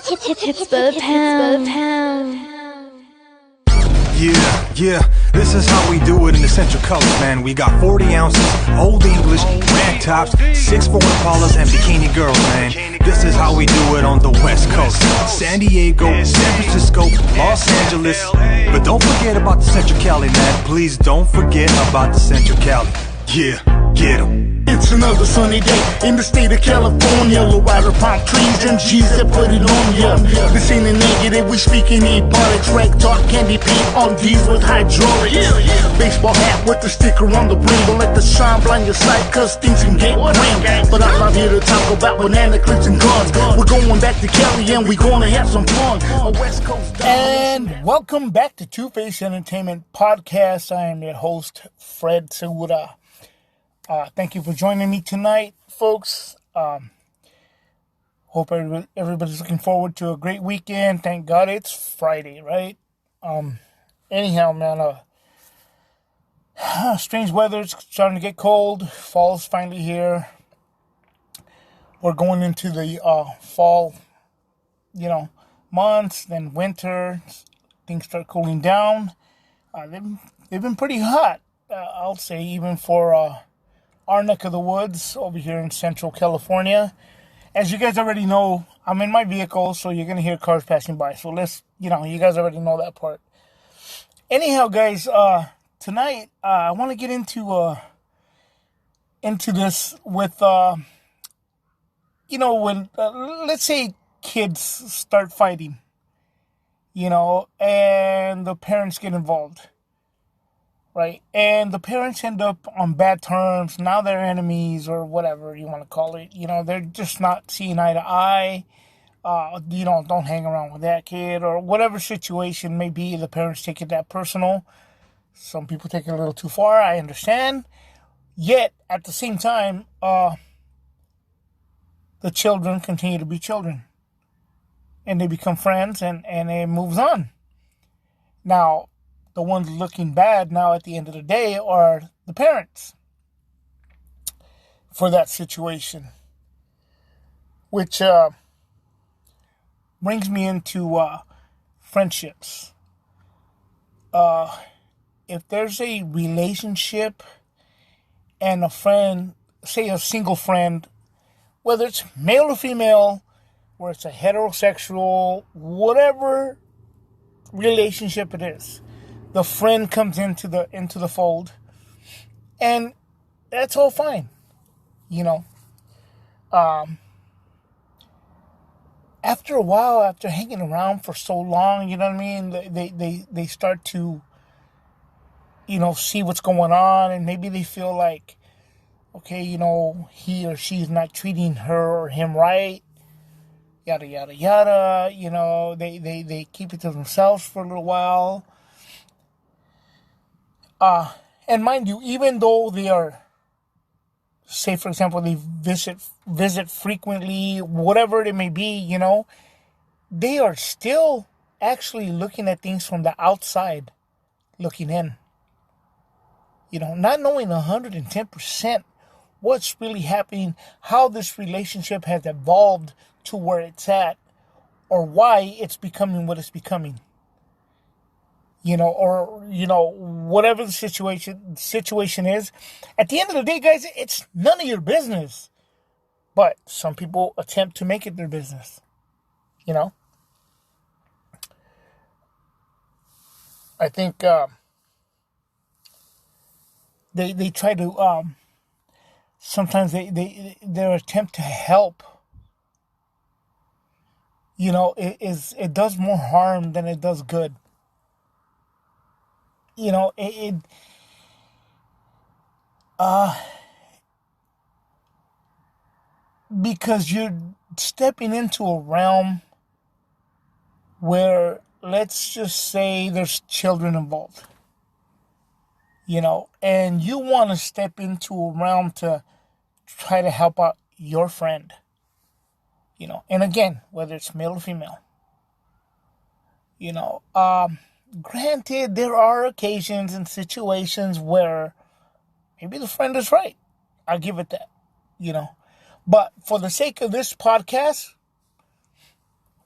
Hits by the pound. Yeah, this is how we do it in the Central Coast, man. We got 40 ounces, Old English, rag tops, 6'4" Impalas, and bikini girls, man. This is how we do it on the West Coast. San Diego, San Francisco, Los Angeles. But don't forget about the Central Cali, man. Please don't forget about the Central Cali. Yeah, get 'em. It's another sunny day in the state of California. Low rider palm trees and G's that put it on ya. This ain't a negative, we speaking ebonics. Rank talk, candy paint on D's with hydraulics. Baseball hat with the sticker on the brim. Don't let the sun blind your sight, cause things can get grim. But I'm not here to talk about banana clips and guns. We're going back to Cali and we're gonna have some fun. A West Coast and welcome back to Two-Face Entertainment Podcast. I am your host, Fred Segura. Thank you for joining me tonight, folks. Hope everybody's looking forward to a great weekend. Thank God it's Friday, right? Anyhow, man, strange weather. It's starting to get cold. Fall's finally here. We're going into the fall, months. Then winter. Things start cooling down. They've been pretty hot, I'll say, even for our neck of the woods over here in Central California. As you guys already know, I'm in my vehicle, so you're going to hear cars passing by. So you guys already know that part. Anyhow, guys, tonight, I want to get into this with, when, let's say kids start fighting, and the parents get involved. Right, and the parents end up on bad terms. Now they're enemies or whatever you want to call it. They're just not seeing eye to eye. Don't hang around with that kid or whatever situation may be. The parents take it that personal. Some people take it a little too far. I understand. Yet, at the same time, the children continue to be children. And they become friends and it moves on. Now, the ones looking bad now at the end of the day are the parents for that situation. Which brings me into friendships. If there's a relationship and a friend, say a single friend, whether it's male or female, or it's a heterosexual, whatever relationship it is, the friend comes into the fold, and that's all fine, After a while, after hanging around for so long, you know what I mean? They start to, see what's going on, and maybe they feel like, okay, he or she is not treating her or him right. Yada yada yada. They keep it to themselves for a little while. And mind you, even though they are, say for example, they visit frequently, whatever it may be, they are still actually looking at things from the outside, looking in. Not knowing 110% what's really happening, how this relationship has evolved to where it's at, or why it's becoming what it's becoming. Whatever the situation is. At the end of the day, guys, it's none of your business. But some people attempt to make it their business. I think they try to sometimes their attempt to help, it does more harm than it does good. Because you're stepping into a realm where, let's just say, there's children involved, and you want to step into a realm to try to help out your friend, and again, whether it's male or female, granted, there are occasions and situations where maybe the friend is right. I'll give it that, But for the sake of this podcast,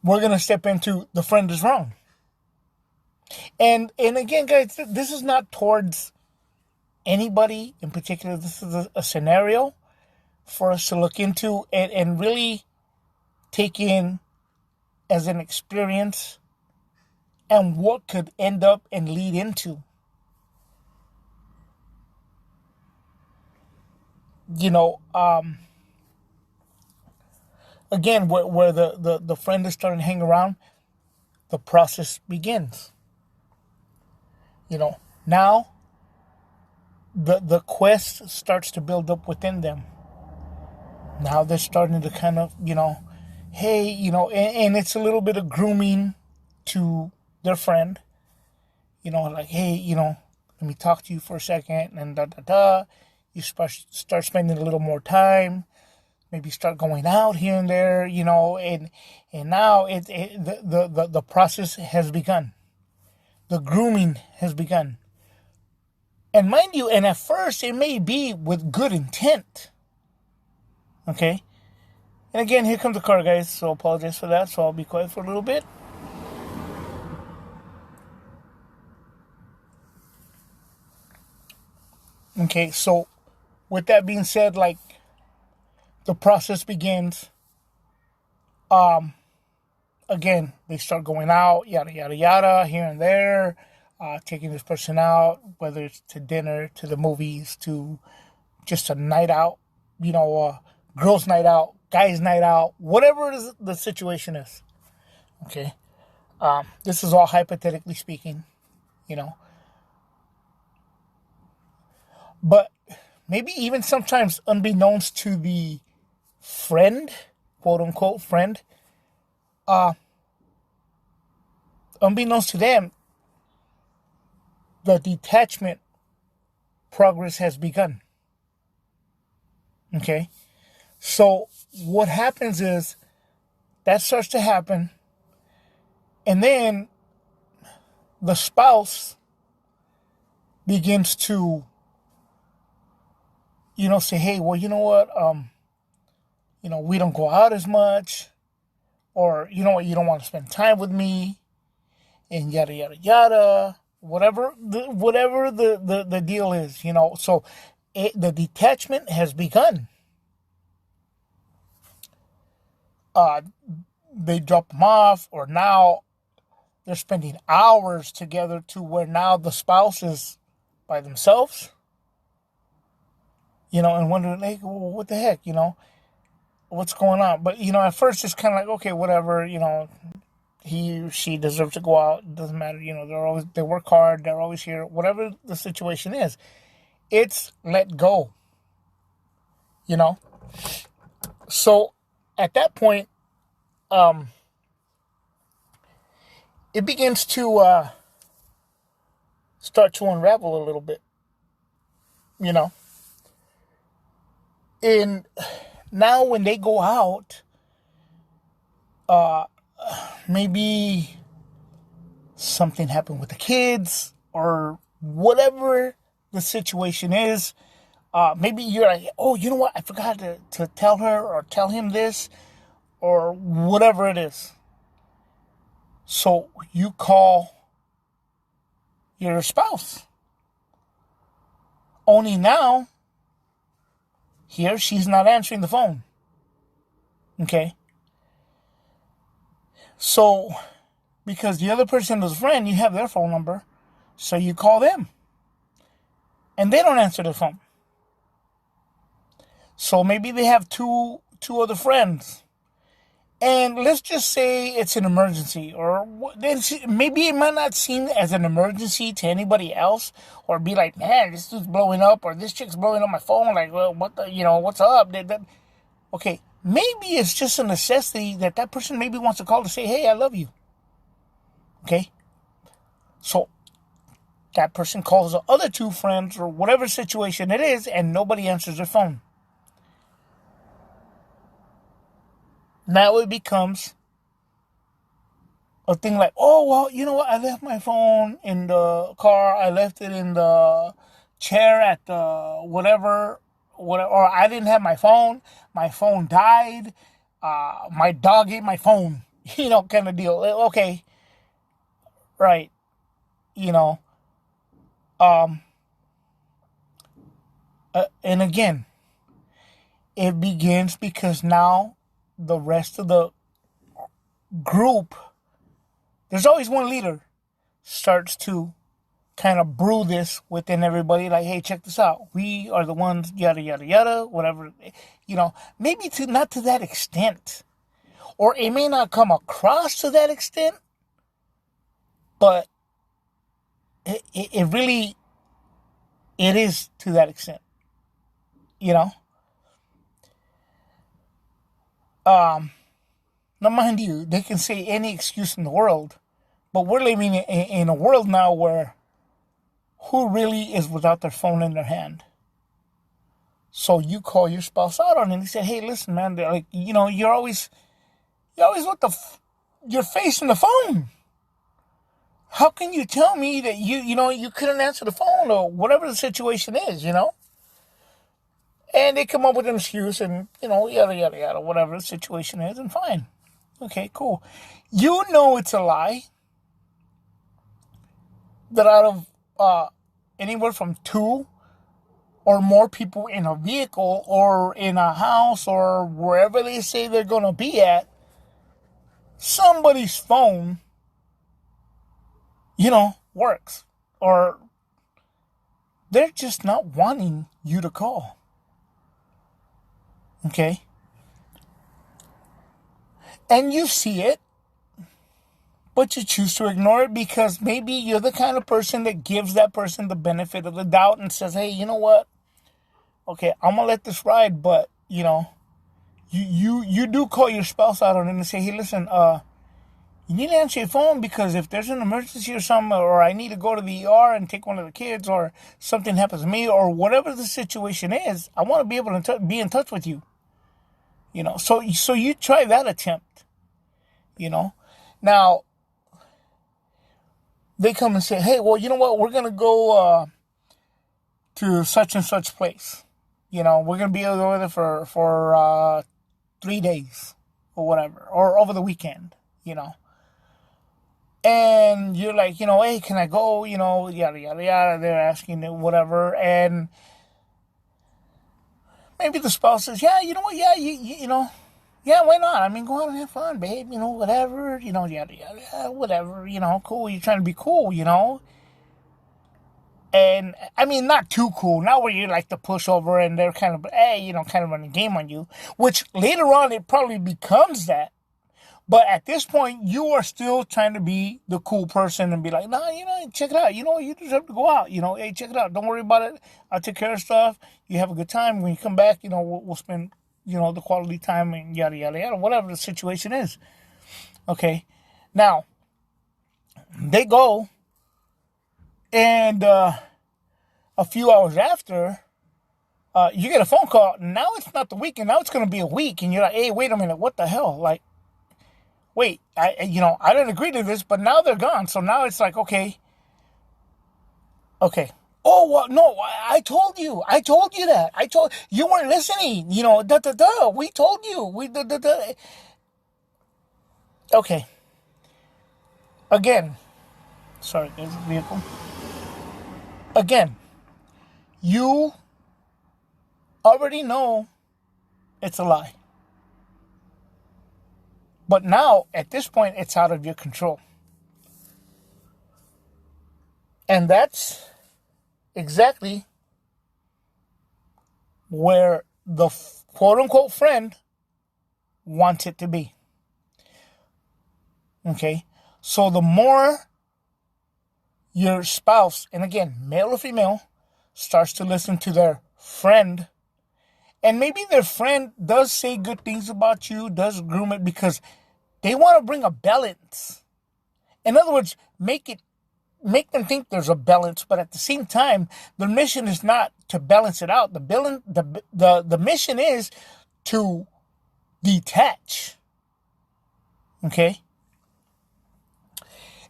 we're going to step into the friend is wrong. And again, guys, this is not towards anybody in particular. This is a scenario for us to look into and really take in as an experience and what could end up and lead into. You know, again, where the friend is starting to hang around, the process begins. You know, now the quest starts to build up within them. Now they're starting to kind of, you know, hey, you know, and it's a little bit of grooming to their friend. You know, like, hey, you know, let me talk to you for a second, and da-da-da. You start spending a little more time. Maybe start going out here and there, you know, and now the process has begun. The grooming has begun. And mind you, and at first it may be with good intent. Okay? And again, here comes the car, guys, so apologize for that, so I'll be quiet for a little bit. Okay, so with that being said, like, the process begins. Again, they start going out, yada, yada, yada, here and there, taking this person out, whether it's to dinner, to the movies, to just a night out, you know, girls' night out, guys' night out, whatever the situation is. Okay? This is all hypothetically speaking, you know. But maybe even sometimes unbeknownst to the friend, quote unquote friend, unbeknownst to them, the detachment progress has begun. Okay? So what happens is that starts to happen, and then the spouse begins to, you know, say, hey, well, you know what, you know, we don't go out as much, or, you know what, you don't want to spend time with me, and yada, yada, yada, whatever the deal is, you know. So the detachment has begun. They drop them off, or now they're spending hours together to where now the spouse is by themselves, you know, and wondering, hey, well, what the heck, you know, what's going on? But, you know, at first it's kind of like, okay, whatever, you know, he or she deserves to go out. It doesn't matter, you know, they work hard, they're always here, whatever the situation is. It's let go, you know. So at that point, it begins to start to unravel a little bit, you know. And now when they go out, maybe something happened with the kids or whatever the situation is. Maybe you're like, oh, you know what? I forgot to tell her or tell him this or whatever it is. So you call your spouse. Only now, here, she's not answering the phone. Okay? So, because the other person is a friend, you have their phone number. So you call them. And they don't answer the phone. So maybe they have two other friends. And let's just say it's an emergency, or maybe it might not seem as an emergency to anybody else, or be like, man, this dude's blowing up, or this chick's blowing up my phone, like, well, what the, you know, what's up? Okay, maybe it's just a necessity that person maybe wants to call to say, hey, I love you. Okay, so that person calls the other two friends, or whatever situation it is, and nobody answers their phone. Now it becomes a thing like, oh, well, you know what? I left my phone in the car. I left it in the chair at the whatever, or I didn't have my phone. My phone died. My dog ate my phone. kind of deal. Okay, right, you know. And again, it begins because now the rest of the group, there's always one leader, starts to kind of brew this within everybody. Like, hey, check this out. We are the ones, yada, yada, yada, whatever. Maybe not to that extent. Or it may not come across to that extent, but it really, it is to that extent. Now mind you, they can say any excuse in the world, but we're living in a world now where who really is without their phone in their hand? So you call your spouse out on it and you say, hey, listen, man, like, you're always with your face in the phone. How can you tell me that you couldn't answer the phone or whatever the situation is, And they come up with an excuse and, yada, yada, yada, whatever the situation is, and fine. Okay, cool. It's a lie that out of anywhere from 2 or more people in a vehicle or in a house or wherever they say they're going to be at, somebody's phone, works. Or they're just not wanting you to call. Okay? And you see it, but you choose to ignore it because maybe you're the kind of person that gives that person the benefit of the doubt and says, hey, you know what? Okay, I'm going to let this ride, but, you do call your spouse out on it and say, hey, listen, you need to answer your phone because if there's an emergency or something, or I need to go to the ER and take one of the kids, or something happens to me, or whatever the situation is, I want to be able to be in touch with you. So you try that attempt, Now, they come and say, hey, well, you know what? We're going to go to such and such place. We're going to be over there for 3 days or whatever, or over the weekend, And you're like, hey, can I go? Yada, yada, yada. They're asking whatever. And maybe the spouse says, yeah, you know what? Yeah, yeah, why not? I mean, go out and have fun, babe. Whatever. Yada, yada, yada, whatever. Cool. You're trying to be cool, And, I mean, not too cool. Not where you're like the pushover and they're kind of, hey, kind of running game on you. Which later on, it probably becomes that. But at this point, you are still trying to be the cool person and be like, nah, check it out. You deserve to go out. Hey, check it out. Don't worry about it. I'll take care of stuff. You have a good time. When you come back, we'll spend, the quality time and yada, yada, yada, whatever the situation is. Okay. Now, they go and a few hours after, you get a phone call. Now it's not the weekend. Now it's going to be a week. And you're like, hey, wait a minute. What the hell? Like, wait, I didn't agree to this, but now they're gone. So now it's like, okay. Oh, well, no, I told you that. You weren't listening, we told you, Okay. Again, sorry, there's a vehicle. Again, you already know it's a lie. But now, at this point, it's out of your control. And that's exactly where the quote-unquote friend wants it to be. Okay? So the more your spouse, and again, male or female, starts to listen to their friend, and maybe their friend does say good things about you, does groom it because they want to bring a balance. In other words, make them think there's a balance, but at the same time, the mission is not to balance it out. The mission is to detach. Okay?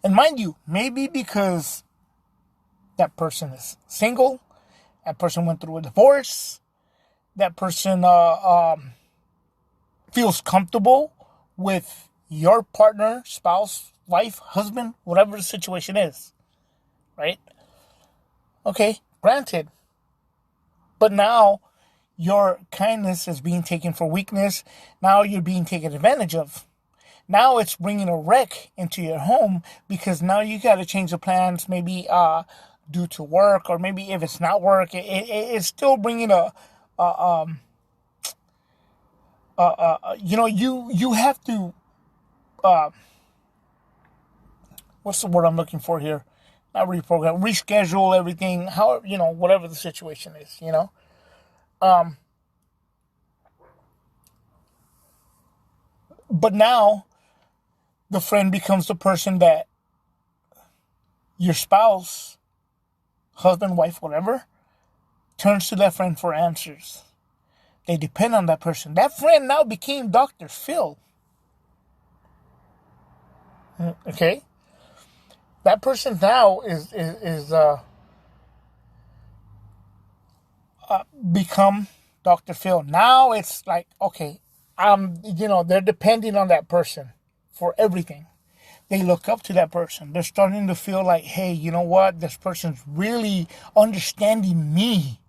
And mind you, maybe because that person is single, that person went through a divorce, that person feels comfortable with, your partner, spouse, wife, husband, whatever the situation is, right? Okay, granted. But now your kindness is being taken for weakness. Now you're being taken advantage of. Now it's bringing a wreck into your home because now you got to change the plans, maybe due to work, or maybe if it's not work, it's still bringing you have to, what's the word I'm looking for here? Not reprogram, reschedule everything, however, whatever the situation is, But now the friend becomes the person that your spouse, husband, wife, whatever, turns to that friend for answers. They depend on that person. That friend now became Dr. Phil. Okay? That person now is become Dr. Phil. Now it's like, okay, they're depending on that person for everything. They look up to that person. They're starting to feel like, hey, you know what? This person's really understanding me,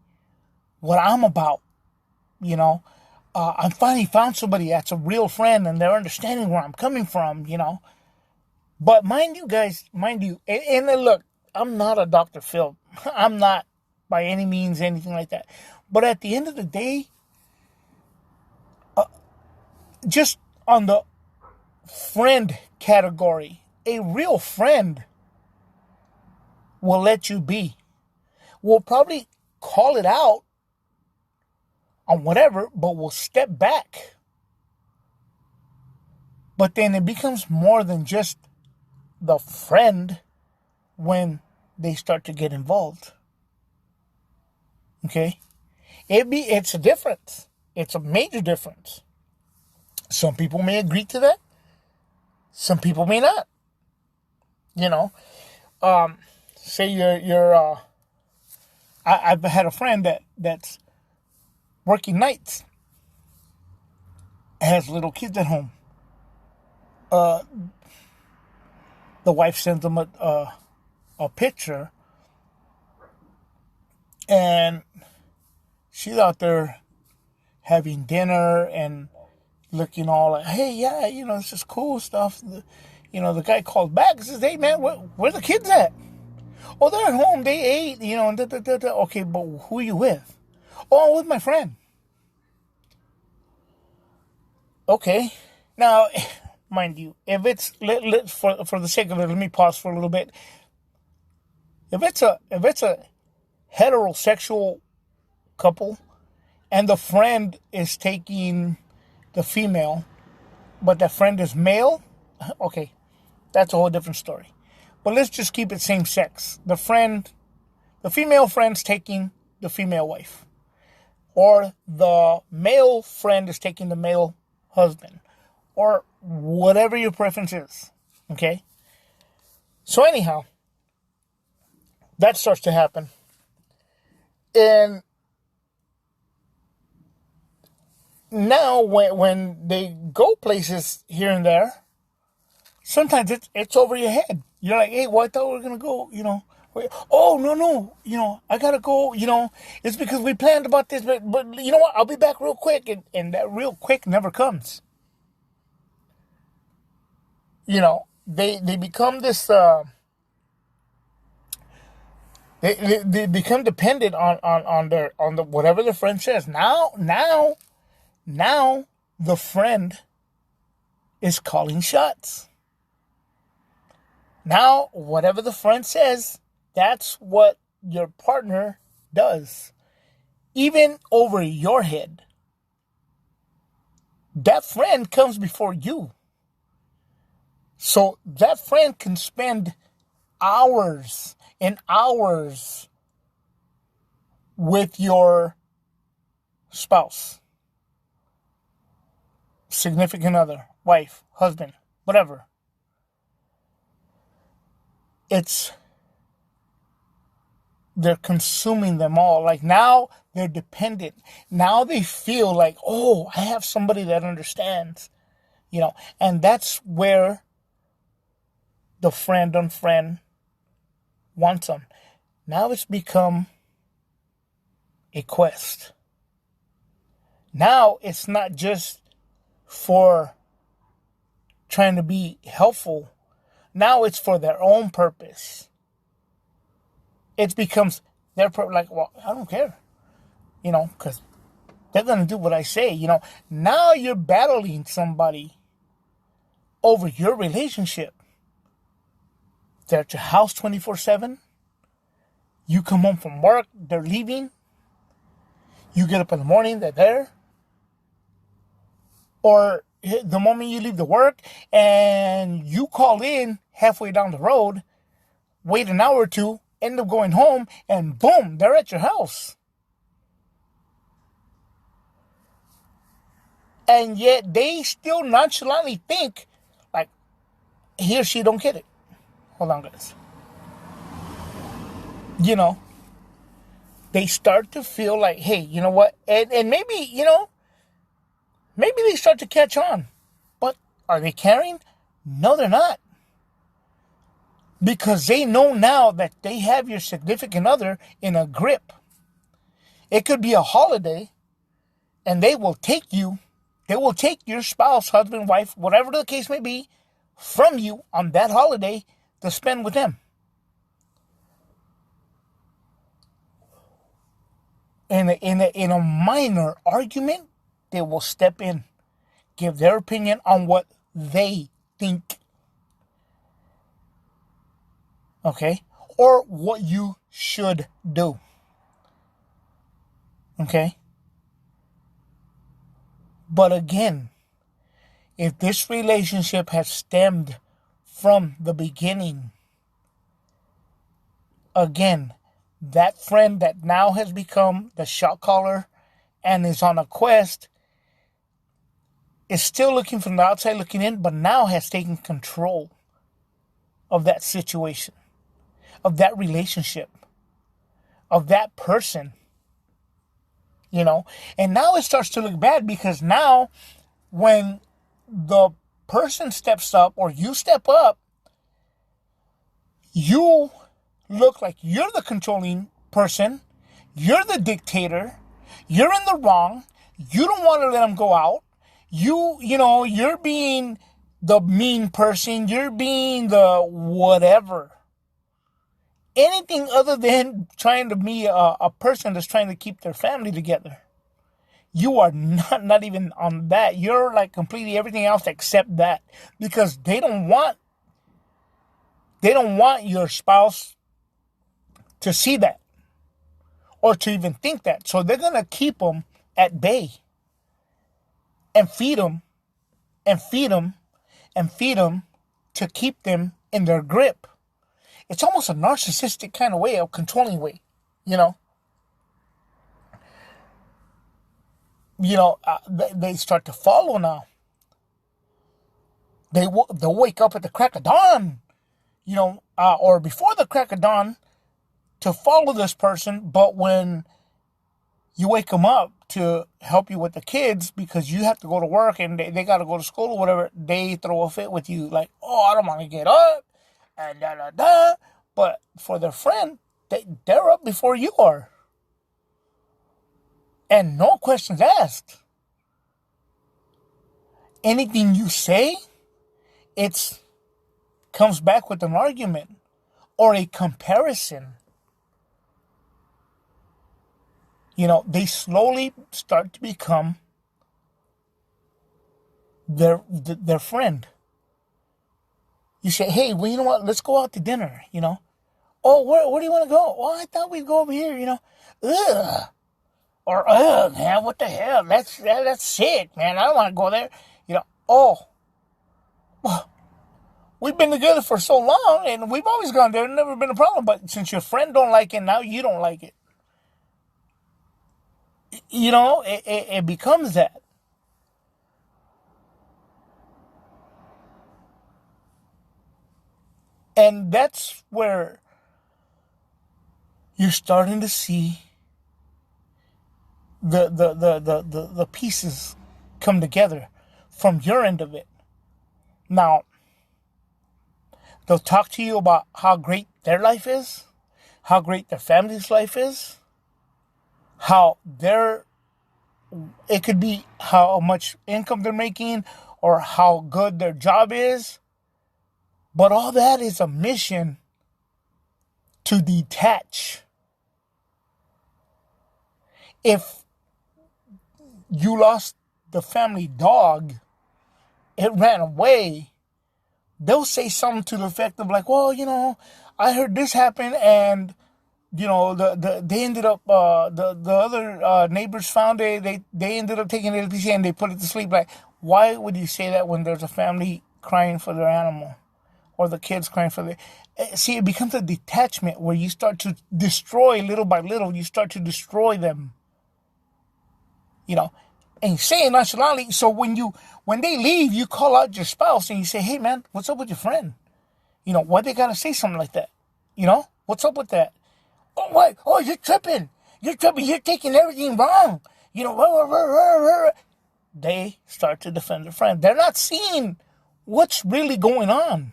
what I'm about. I finally found somebody that's a real friend and they're understanding where I'm coming from, But mind you, and look, I'm not a Dr. Phil. I'm not by any means anything like that. But at the end of the day, just on the friend category, a real friend will let you be. Will probably call it out on whatever, but will step back. But then it becomes more than just the friend when they start to get involved. Okay? It's a difference. It's a major difference. Some people may agree to that. Some people may not. Say I've had a friend that's working nights, has little kids at home. The wife sends them a picture, and she's out there having dinner and looking all like, hey, yeah, this is cool stuff. The guy called back and says, hey, man, where the kids at? Oh, they're at home. They ate, Okay, but who are you with? Oh, I'm with my friend. Okay. Now, mind you, if it's, for the sake of it, let me pause for a little bit. If it's a heterosexual couple and the friend is taking the female, but the friend is male, okay, that's a whole different story. But let's just keep it same sex. The female friend's taking the female wife, or the male friend is taking the male husband, or whatever your preference is. Okay? So anyhow, that starts to happen. And now when they go places here and there, sometimes it's over your head. You're like, hey, well, I thought we were going to go, Oh, no, I got to go, it's because we planned about this, but you know what? I'll be back real quick. And that real quick never comes. They become this, they become dependent on the whatever the friend says. Now the friend is calling shots. Now, whatever the friend says, that's what your partner does. Even over your head. That friend comes before you. So that friend can spend hours and hours with your spouse, significant other, wife, husband, whatever. They're consuming them all. Like now they're dependent. Now they feel like, oh, I have somebody that understands. And that's where the friend on friend wants them. Now it's become a quest. Now it's not just for trying to be helpful. Now it's for their own purpose. It becomes their purpose. Like, well, I don't care, because they're going to do what I say. Now you're battling somebody over your relationship. They're at your house 24/7. You come home from work, they're leaving. You get up in the morning, they're there. Or the moment you leave the work and you call in halfway down the road, wait an hour or two, end up going home, and boom, they're at your house. And yet they still nonchalantly think like he or she don't get it. Hold on, guys. They start to feel like, hey, you know what? And maybe, maybe they start to catch on. But are they caring? No, they're not. Because they know now that they have your significant other in a grip. It could be a holiday, and they will take your spouse, husband, wife, whatever the case may be, from you on that holiday to spend with them. In a minor argument, they will step in, give their opinion on what they think. Okay? Or what you should do. Okay? But again, if this relationship has stemmed from the beginning, again, that friend that now has become the shot caller and is on a quest is still looking from the outside looking in, but now has taken control of that situation, of that relationship, of that person, And now it starts to look bad because now when the person steps up or you step up, you look like you're the controlling person, you're the dictator, you're in the wrong, you don't want to let them go out, you're being the mean person, you're being the whatever. Anything other than trying to be a person that's trying to keep their family together. You are not even on that. You're like completely everything else except that. Because they don't want your spouse to see that or to even think that. So they're going to keep them at bay and feed them and feed them and feed them to keep them in their grip. It's almost a narcissistic kind of way, a controlling way, They start to follow now. They'll wake up at the crack of dawn, or before the crack of dawn, to follow this person, but when you wake them up to help you with the kids because you have to go to work and they got to go to school or whatever, they throw a fit with you like, oh, I don't want to get up, and da-da-da. But for their friend, they're up before you are. And no questions asked. Anything you say, it comes back with an argument or a comparison. They slowly start to become their friend. You say, hey, well, you know what? Let's go out to dinner, Oh, where do you want to go? Well, I thought we'd go over here, Ugh. Or, man, what the hell? That's sick, man. I don't want to go there. Oh, well, we've been together for so long, and we've always gone there. Never been a problem. But since your friend don't like it, now you don't like it. It becomes that. And that's where you're starting to see the pieces come together from your end of it. Now, they'll talk to you about how great their life is, how great their family's life is, how it could be how much income they're making or how good their job is. But all that is a mission to detach. If you lost the family dog, it ran away, they'll say something to the effect of like, well, I heard this happen, and they ended up the other neighbors found it. They ended up taking it to the and they put it to sleep. Like, why would you say that when there's a family crying for their animal, or the kids crying for their? See, it becomes a detachment where you start to destroy little by little. You start to destroy them. And you say it nonchalantly. So when they leave, you call out your spouse and you say, "Hey, man, what's up with your friend? Why they gotta say something like that? What's up with that? Oh, what? Oh, you're tripping. You're tripping. You're taking everything wrong. They start to defend their friend. They're not seeing what's really going on.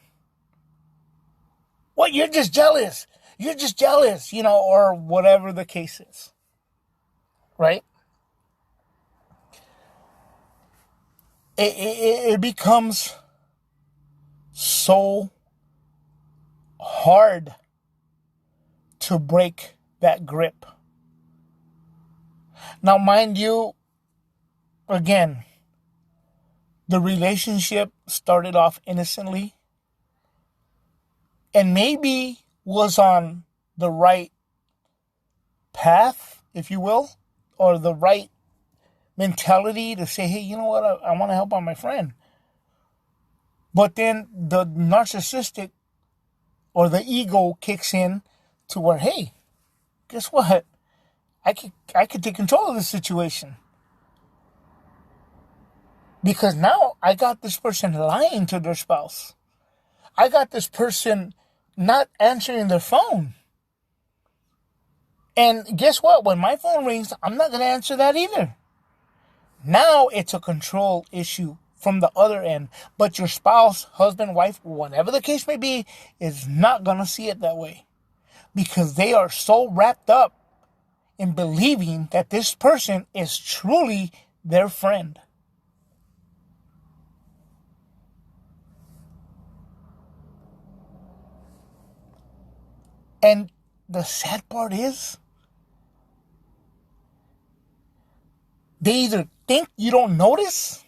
What? You're just jealous. You're just jealous, or whatever the case is. Right? It becomes so hard to break that grip. Now, mind you, again, the relationship started off innocently and maybe was on the right path, if you will, or the right mentality to say, hey, you know what, I want to help out my friend. But then the narcissistic or the ego kicks in to where, hey, guess what? I could take control of this situation. Because now I got this person lying to their spouse. I got this person not answering their phone. And guess what? When my phone rings, I'm not going to answer that either. Now it's a control issue from the other end. But your spouse, husband, wife, whatever the case may be, is not going to see it that way. Because they are so wrapped up in believing that this person is truly their friend. And the sad part is, they either think you don't notice,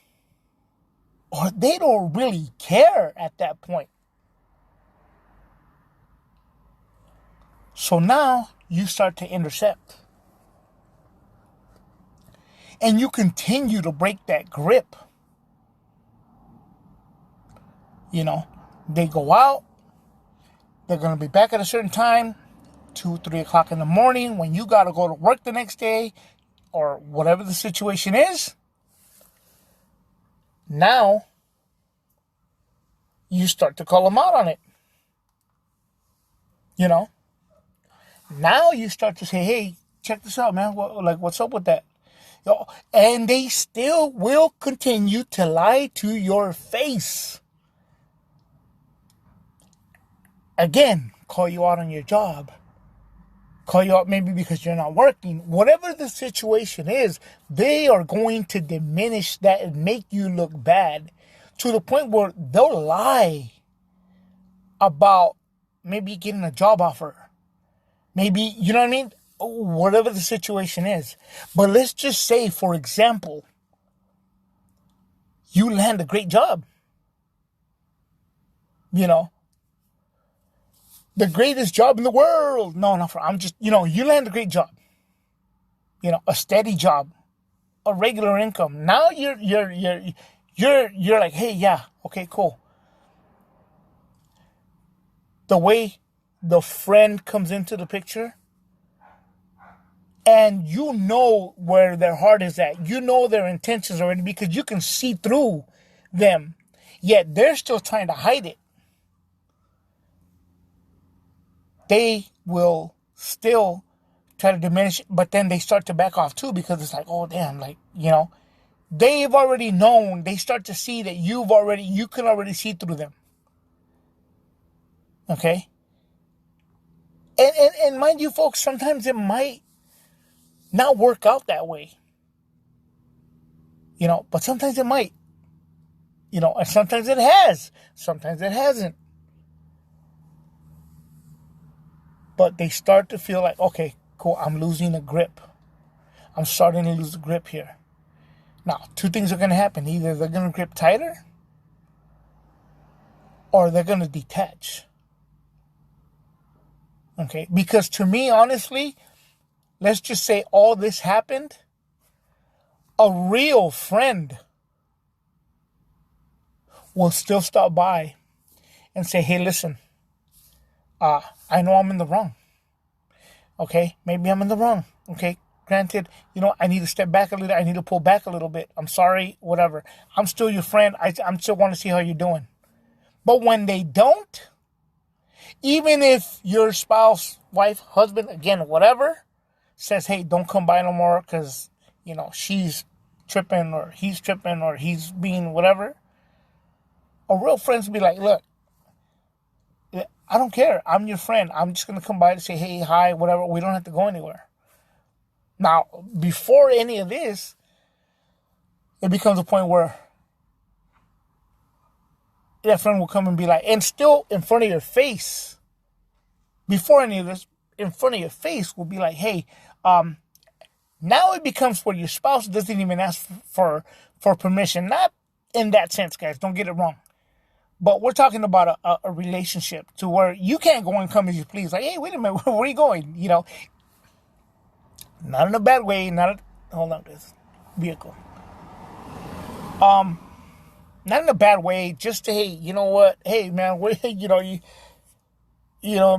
or they don't really care at that point. So now you start to intercept. And you continue to break that grip. They go out. They're going to be back at a certain time, 2, 3 o'clock in the morning, when you got to go to work the next day, or whatever the situation is. Now, you start to call them out on it. Now you start to say, hey, check this out, man. What's up with that? And they still will continue to lie to your face. Again, call you out on your job. Call you out maybe because you're not working. Whatever the situation is, they are going to diminish that and make you look bad to the point where they'll lie about maybe getting a job offer. Maybe, you know what I mean? Whatever the situation is. But let's just say, for example, you land a great job. The greatest job in the world. No, I'm just, you land a great job. A steady job, a regular income. Now you're like, hey, yeah, okay, cool. The way the friend comes into the picture, and you know where their heart is at. You know their intentions already because you can see through them. Yet they're still trying to hide it. They will still try to diminish it, but then they start to back off too because it's like, oh, damn, they've already known. They start to see that you can already see through them. Okay? And mind you, folks, sometimes it might not work out that way. But sometimes it might. And sometimes it has. Sometimes it hasn't. But they start to feel like, okay, cool, I'm losing the grip. I'm starting to lose the grip here. Now, two things are going to happen. Either they're going to grip tighter or they're going to detach. Okay? Because to me, honestly, let's just say all this happened. A real friend will still stop by and say, hey, listen, I know I'm in the wrong. Okay? Maybe I'm in the wrong. Okay? Granted, I need to step back a little. I need to pull back a little bit. I'm sorry, whatever. I'm still your friend. I'm still want to see how you're doing. But when they don't, even if your spouse, wife, husband, again, whatever, says, hey, don't come by no more because, she's tripping or he's tripping or he's being whatever, a real friend will be like, look, I don't care. I'm your friend. I'm just going to come by to say, hey, hi, whatever. We don't have to go anywhere. Now, before any of this, it becomes a point where that friend will come and be like, and still in front of your face, before any of this, in front of your face will be like, hey, now it becomes where your spouse doesn't even ask for permission. Not in that sense, guys. Don't get it wrong. But we're talking about a relationship to where you can't go and come as you please. Like, hey, wait a minute, where are you going? Not in a bad way. Hold on, this vehicle. Not in a bad way. Just to, hey, you know what? Hey, man, it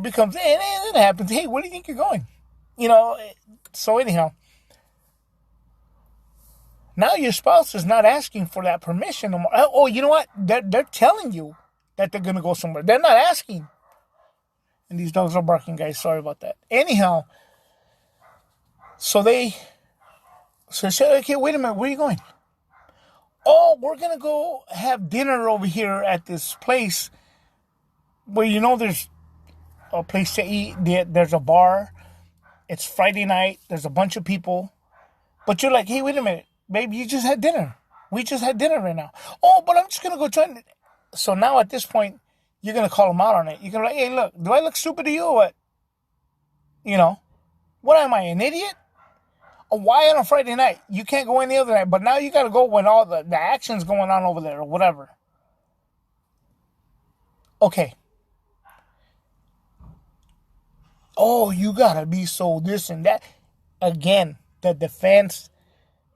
becomes, hey, it happens. Hey, where do you think you're going? So anyhow, now your spouse is not asking for that permission no more. Oh, you know what? They're telling you that they're going to go somewhere. They're not asking. And these dogs are barking, guys. Sorry about that. Anyhow, so they said, okay, wait a minute. Where are you going? Oh, we're going to go have dinner over here at this place where, there's a place to eat. There's a bar. It's Friday night. There's a bunch of people. But you're like, hey, wait a minute. Baby, you just had dinner. We just had dinner right now. Oh, but I'm just going to go try. So now at this point, you're going to call them out on it. You're going to be like, hey, look, do I look stupid to you or what? What am I, an idiot? Why on a Friday night? You can't go any other night. But now you got to go when all the action's going on over there or whatever. Okay. Oh, you got to be so this and that. Again, the defense,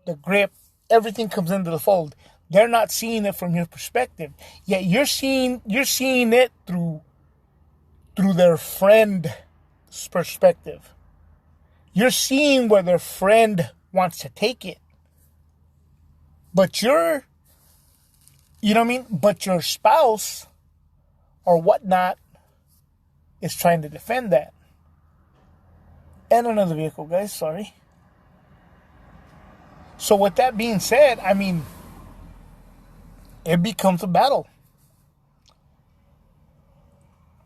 the grip, everything comes into the fold. They're not seeing it from your perspective. Yet you're seeing it through their friend's perspective. You're seeing where their friend wants to take it. But But your spouse or whatnot is trying to defend that. And another vehicle, guys, sorry. So with that being said, it becomes a battle.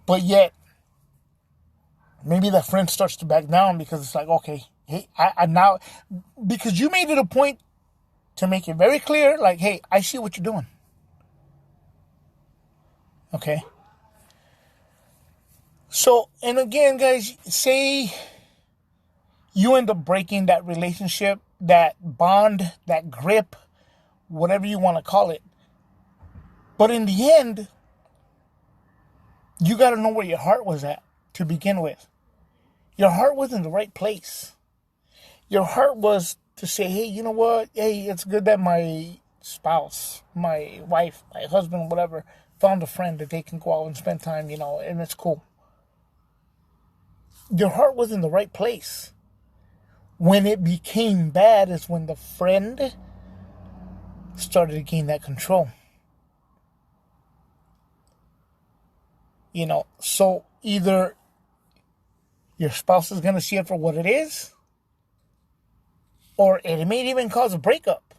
But yet, maybe that friend starts to back down because it's like, okay, hey, I now, because you made it a point to make it very clear, like, hey, I see what you're doing. Okay. So, and again, guys, say you end up breaking that relationship, that bond, that grip, whatever you want to call it. But in the end, you got to know where your heart was at to begin with. Your heart was in the right place. Your heart was to say, hey, you know what? Hey, it's good that my spouse, my wife, my husband, whatever, found a friend that they can go out and spend time, and it's cool. Your heart was in the right place. When it became bad is when the friend started to gain that control. So either your spouse is going to see it for what it is, or it may even cause a breakup.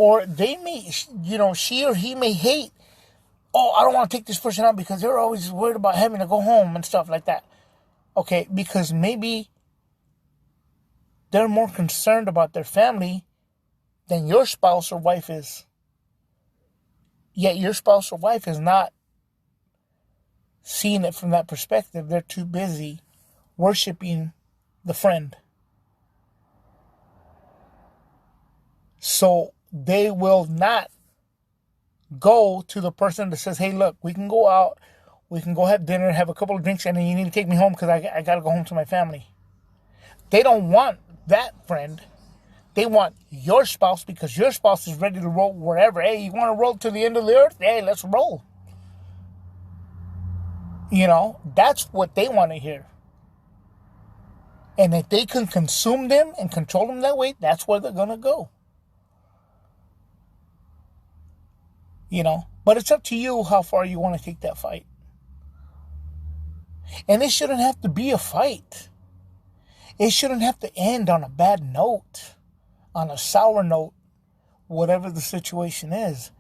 Or they may, she or he may hate, oh, I don't want to take this person out because they're always worried about having to go home and stuff like that. Okay, because maybe they're more concerned about their family than your spouse or wife is. Yet your spouse or wife is not seeing it from that perspective. They're too busy worshiping the friend. So they will not go to the person that says, hey, look, we can go out, we can go have dinner, have a couple of drinks, and then you need to take me home because I got to go home to my family. They don't want that friend. They want your spouse because your spouse is ready to roll wherever. Hey, you want to roll to the end of the earth? Hey, let's roll. That's what they want to hear. And if they can consume them and control them that way, that's where they're going to go. But it's up to you how far you want to take that fight. And it shouldn't have to be a fight. It shouldn't have to end on a bad note, on a sour note, whatever the situation is.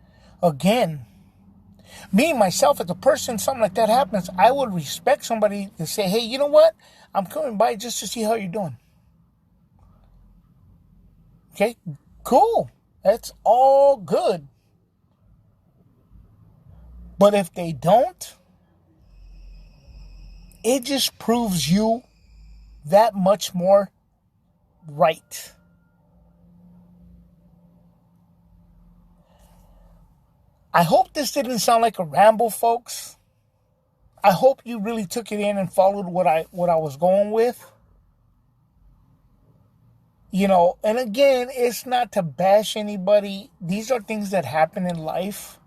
Again, me, myself, as a person, something like that happens, I would respect somebody to say, hey, you know what? I'm coming by just to see how you're doing. Okay, cool. That's all good. But if they don't, it just proves you that much more right. I hope this didn't sound like a ramble, folks. I hope you really took it in and followed what I was going with. And again, it's not to bash anybody. These are things that happen in life.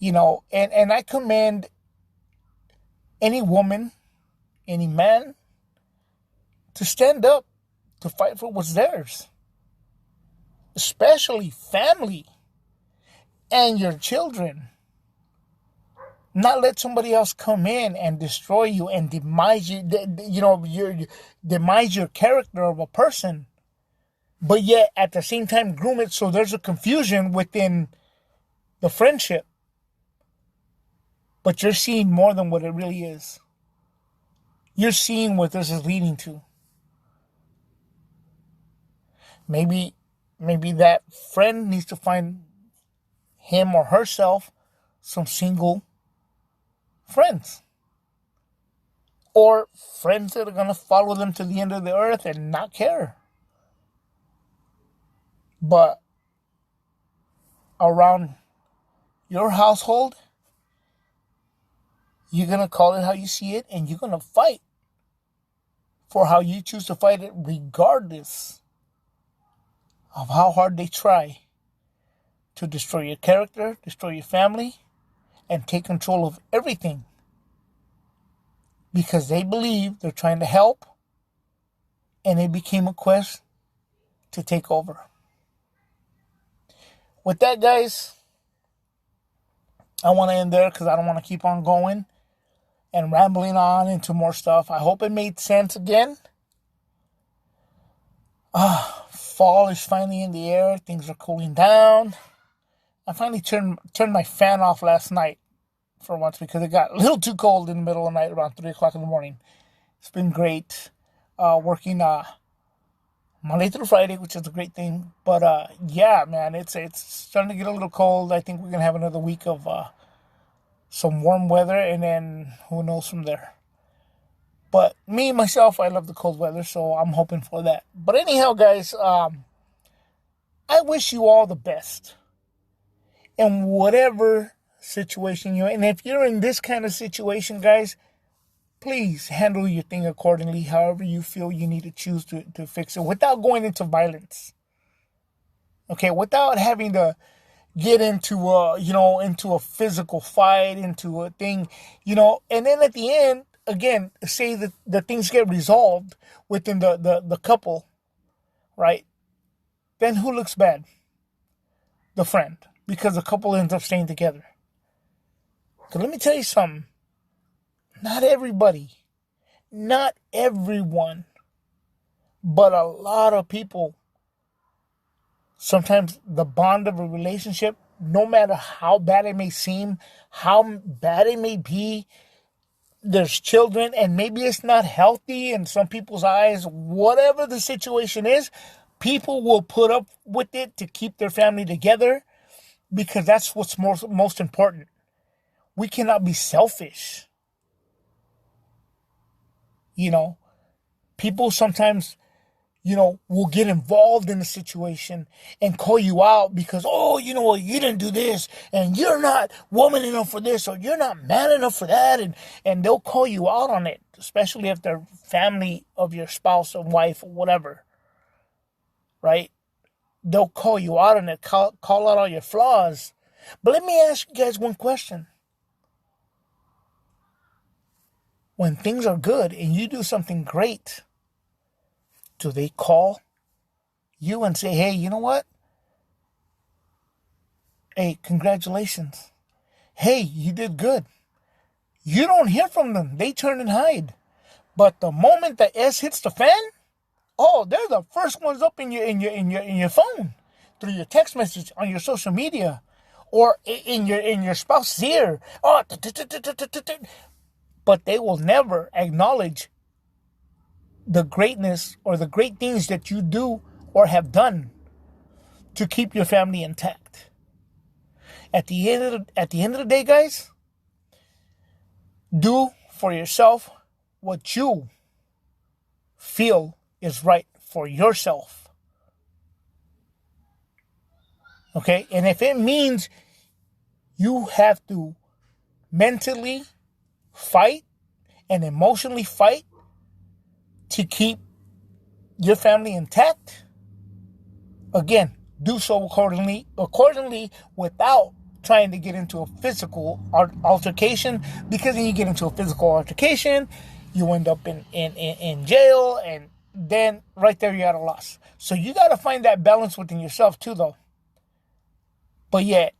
And I commend any woman, any man, to stand up, to fight for what's theirs. Especially family and your children. Not let somebody else come in and destroy you and demise you, demise your character of a person. But yet, at the same time, groom it so there's a confusion within the friendship. But you're seeing more than what it really is. You're seeing what this is leading to. Maybe that friend needs to find him or herself some single friends. Or friends that are going to follow them to the end of the earth and not care. But around your household, you're going to call it how you see it, and you're going to fight for how you choose to fight it, regardless of how hard they try to destroy your character, destroy your family, and take control of everything. Because they believe they're trying to help, and it became a quest to take over. With that, guys, I want to end there because I don't want to keep on going and rambling on into more stuff. I hope it made sense again. Fall is finally in the air. Things are cooling down. I finally turned my fan off last night for once because it got a little too cold in the middle of the night around 3 o'clock in the morning. It's been great working Monday through Friday, which is a great thing. But yeah, man, it's starting to get a little cold. I think we're going to have another week of some warm weather, and then who knows from there. But me, myself, I love the cold weather, so I'm hoping for that. But anyhow, guys, I wish you all the best in whatever situation you're in. And if you're in this kind of situation, guys, please handle your thing accordingly, however you feel you need to choose to fix it, without going into violence. Okay, without having to get into into a physical fight, into a thing, and then at the end, again, say that the things get resolved within the couple, right? Then who looks bad? The friend, because the couple ends up staying together. So let me tell you something. Not everybody, not everyone, but a lot of people Sometimes the bond of a relationship, no matter how bad it may seem, how bad it may be, there's children and maybe it's not healthy in some people's eyes, whatever the situation is, people will put up with it to keep their family together because that's what's most important. We cannot be selfish. People sometimes, will get involved in the situation and call you out because, you didn't do this and you're not woman enough for this or you're not man enough for that. And they'll call you out on it, especially if they're family of your spouse or wife or whatever, right? They'll call you out on it, call out all your flaws. But let me ask you guys one question. When things are good and you do something great, do they call you and say, hey, you know what? Hey, congratulations. Hey, you did good. You don't hear from them. They turn and hide. But the moment the S hits the fan, they're the first ones up in your phone, through your text message, on your social media, or in your spouse's ear. But they will never acknowledge the greatness or the great things that you do or have done to keep your family intact. At the end of the day, guys, do for yourself what you feel is right for yourself. Okay? And if it means you have to mentally fight and emotionally fight to keep your family intact, again, do so accordingly without trying to get into a physical altercation, because then you get into a physical altercation, you end up in jail, and then right there you're at a loss. So you got to find that balance within yourself too, though. But yet,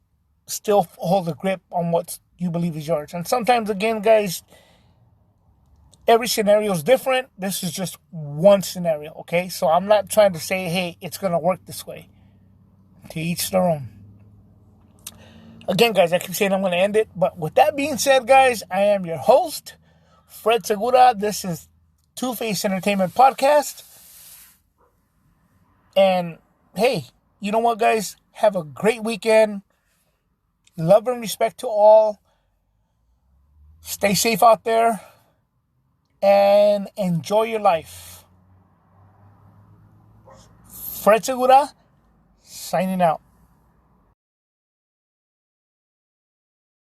still hold a grip on what you believe is yours. And sometimes, again, guys, every scenario is different. This is just one scenario, okay? So I'm not trying to say, hey, it's going to work this way. To each their own. Again, guys, I keep saying I'm going to end it. But with that being said, guys, I am your host, Fred Segura. This is Two-Face Entertainment Podcast. And, hey, you know what, guys? Have a great weekend. Love and respect to all. Stay safe out there. And enjoy your life. Fred Segura, signing out.